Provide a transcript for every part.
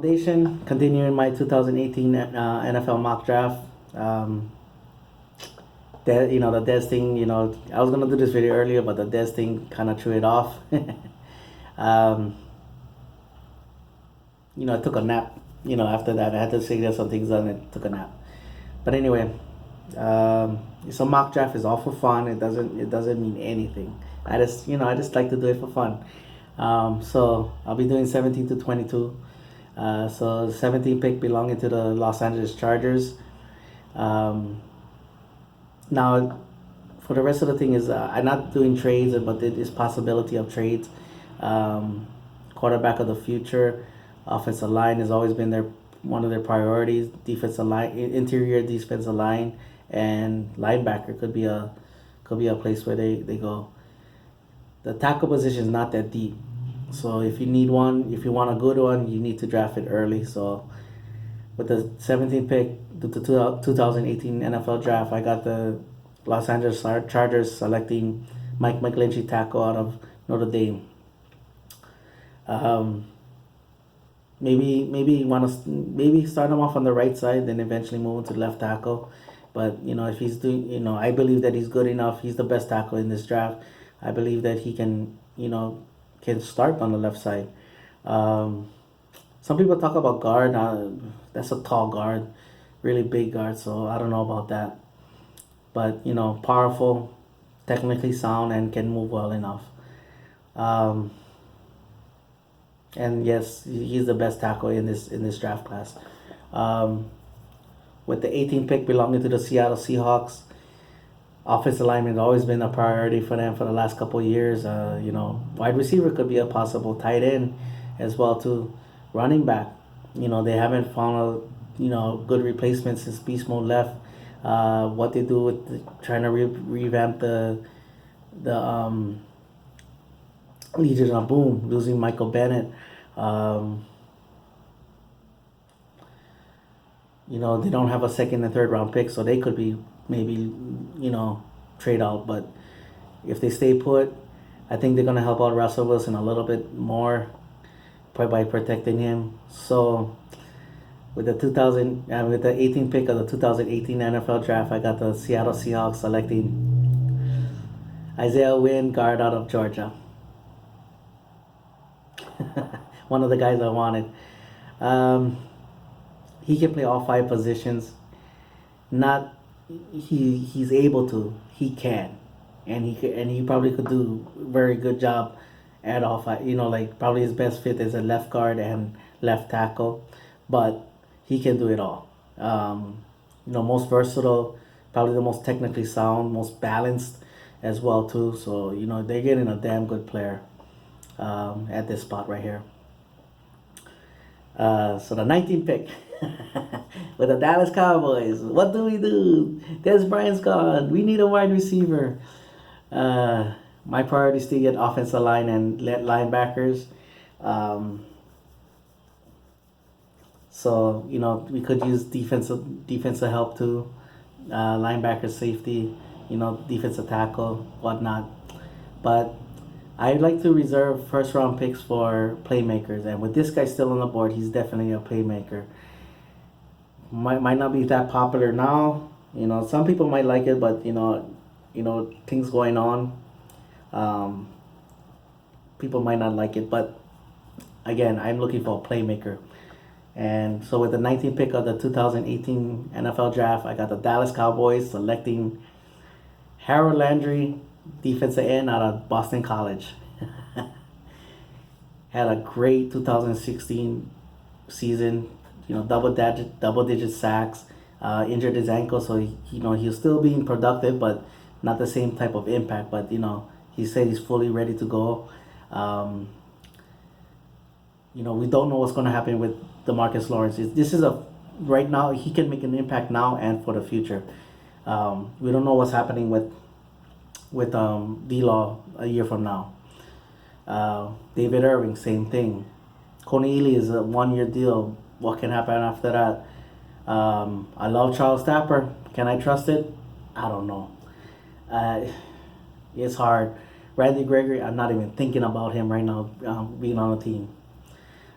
Foundation, continuing my 2018 NFL mock draft. The Dez thing, I was gonna do this video earlier, but the Dez thing kind of threw it off. um, I took a nap. After that, I had to figure some things out and I took a nap. But anyway, so mock draft is all for fun. It doesn't mean anything. I just like to do it for fun. So I'll be doing 17 to 22. So 17 pick belonging to the Los Angeles Chargers. Um, Now, for the rest of the thing is I'm not doing trades, but it is possibility of trades. Um, Quarterback of the future, offensive line has always been one of their priorities. Defensive line, interior defensive line, and linebacker could be a place where they go. The tackle position is not that deep, so if you need one, if you want a good one, you need to draft it early. So with the 17th pick, the 2018 NFL draft, I got the Los Angeles Chargers selecting Mike McGlinchey, tackle out of Notre Dame. Um, maybe want to maybe start him off on the right side, then eventually move him to left tackle. But if he's doing, I believe that he's good enough. He's the best tackle in this draft. I believe that he can start on the left side. Um, some people talk about guard. That's a tall guard, really big guard. So I don't know about that. But powerful, technically sound, and can move well enough. Um, and yes, he's the best tackle in this draft class. Um, with the 18th pick belonging to the Seattle Seahawks, offensive lineman has always been a priority for them for the last couple of years. Wide receiver could be a possible tight end as well too. Running back, they haven't found good replacement since Beast Mode left. What they do with trying to revamp the Legion of Boom, losing Michael Bennett. Um, they don't have a second and third round pick, so they could be maybe trade out. But if they stay put, I think they're gonna help out Russell Wilson a little bit more by protecting him. So with the 18th pick of the 2018 NFL draft, I got the Seattle Seahawks selecting Isaiah Wynn, guard out of Georgia. One of the guys I wanted. Um, he can play all five positions. Not he's able to. He can, and he probably could do a very good job at all five. Like probably his best fit is a left guard and left tackle, but he can do it all. Most versatile, probably the most technically sound, most balanced as well too. So they're getting a damn good player at this spot right here. So the 19th pick with the Dallas Cowboys. What do we do? Dez Bryant's gone. We need a wide receiver. My priority is to get offensive line and linebackers. Um, so we could use defensive help too, linebacker safety, defensive tackle, whatnot. But I'd like to reserve first round picks for playmakers, and with this guy still on the board, he's definitely a playmaker. Might not be that popular now. Some people might like it, but things going on. Um, People might not like it, but again, I'm looking for a playmaker. And so with the 19th pick of the 2018 NFL draft, I got the Dallas Cowboys selecting Harold Landry, defensive end out of Boston College. Had a great 2016 season. Double digit sacks. Injured his ankle, so he's still being productive, but not the same type of impact. But he said he's fully ready to go. Um, we don't know what's going to happen with DeMarcus Lawrence. This is right now he can make an impact now and for the future. We don't know what's happening with D-Law a year from now. David Irving, same thing. Coney Ely is a 1 year deal. What can happen after that? I love Charles Tapper. Can I trust it? I don't know. It's hard. Randy Gregory, I'm not even thinking about him right now being on the team.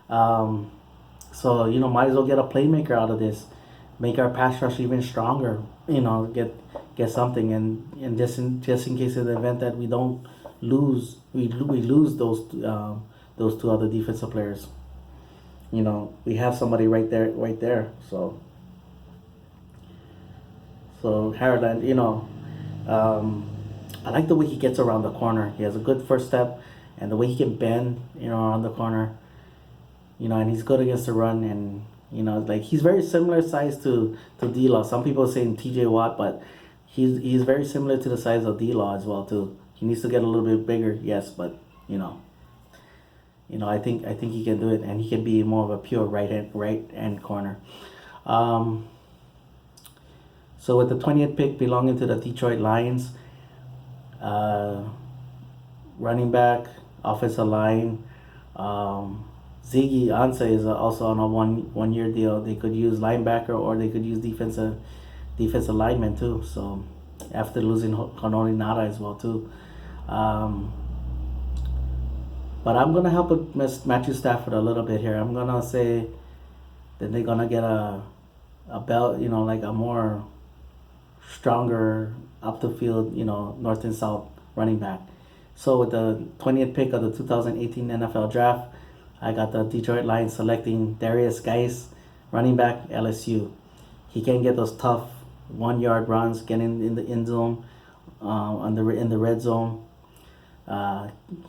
Um, So might as well get a playmaker out of this, make our pass rush even stronger. Get something, and just in case of the event that we don't lose, we lose those two other defensive players. We have somebody right there. So Harland, I like the way he gets around the corner. He has a good first step, and the way he can bend, around the corner. And he's good against the run, and like he's very similar size to D-Law. Some people are saying T.J. Watt, but he's very similar to the size of D-Law as well too. He needs to get a little bit bigger, yes, but I think he can do it, and he can be more of a pure right end corner. So with the 20th pick belonging to the Detroit Lions, running back, offensive line, Ziggy Ansah is also on a one year deal. They could use linebacker, or they could use defensive lineman too. So after losing Honori Nara as well too. But I'm gonna help with Matthew Stafford a little bit here. I'm gonna say that they're gonna get a belt, like a more stronger up the field, north and south running back. So with the 20th pick of the 2018 NFL Draft, I got the Detroit Lions selecting Darius Geis, running back, LSU. He can get those tough 1 yard runs, get in the end zone, in the red zone.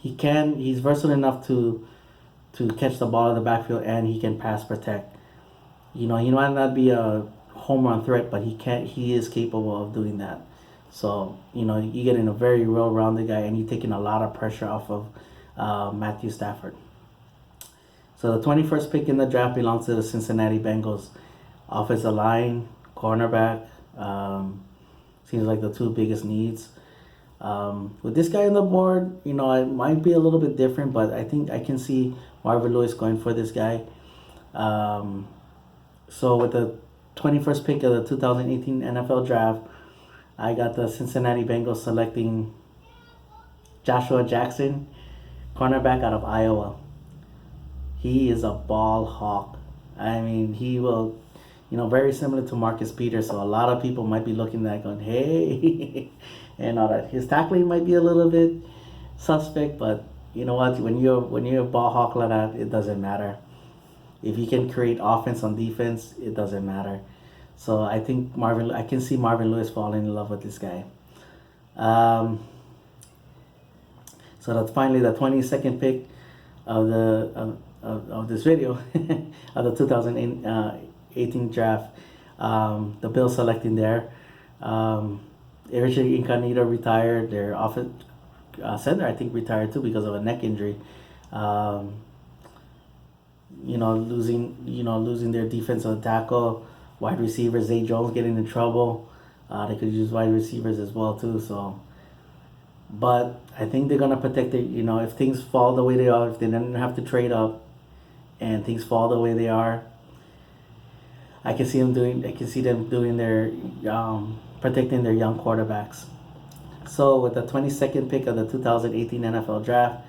He's versatile enough to catch the ball in the backfield, and he can pass protect. He might not be a home run threat, but he is capable of doing that. So, you get in a very well-rounded guy, and you're taking a lot of pressure off of Matthew Stafford. So the 21st pick in the draft belongs to the Cincinnati Bengals. Offensive line, cornerback, seems like the two biggest needs. With this guy on the board, it might be a little bit different, but I think I can see Marvin Lewis going for this guy. So with the 21st pick of the 2018 NFL Draft, I got the Cincinnati Bengals selecting Joshua Jackson, cornerback out of Iowa. He is a ball hawk. I mean, he will, very similar to Marcus Peters. So a lot of people might be looking at that going, hey, and all that. His tackling might be a little bit suspect, but you know what? When you're a ball hawk like that, it doesn't matter. If you can create offense on defense, it doesn't matter. So I think I can see Marvin Lewis falling in love with this guy. So that's finally the 22nd pick of this video of the 2018 draft. The Bills selecting there. Richard Incognito retired. Their offensive center, I think, retired too because of a neck injury. Losing their defensive tackle. Wide receivers, Zay Jones getting in trouble. They could use wide receivers as well too. So, but I think they're gonna protect it. If things fall the way they are, if they didn't have to trade up, and things fall the way they are, I can see them doing their protecting their young quarterbacks. So with the 22nd pick of the 2018 NFL Draft,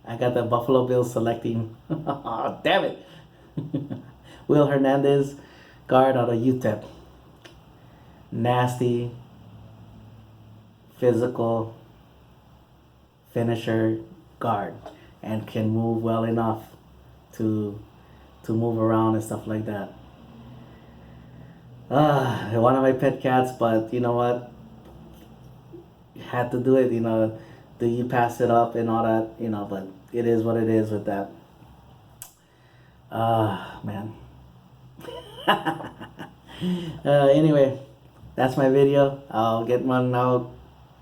I got the Buffalo Bills selecting. Oh, damn it. Will Hernandez, guard out of UTEP. Nasty, physical, finisher, guard, and can move well enough to move around and stuff like that. One of my pet cats, but you know what? Had to do it, Do you pass it up and all that, but it is what it is with that. Man. Anyway, that's my video. I'll get one out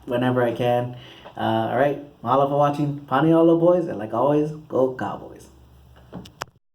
whenever I can. Alright, mahalo for watching. Paniolo boys, and like always, go Cowboys.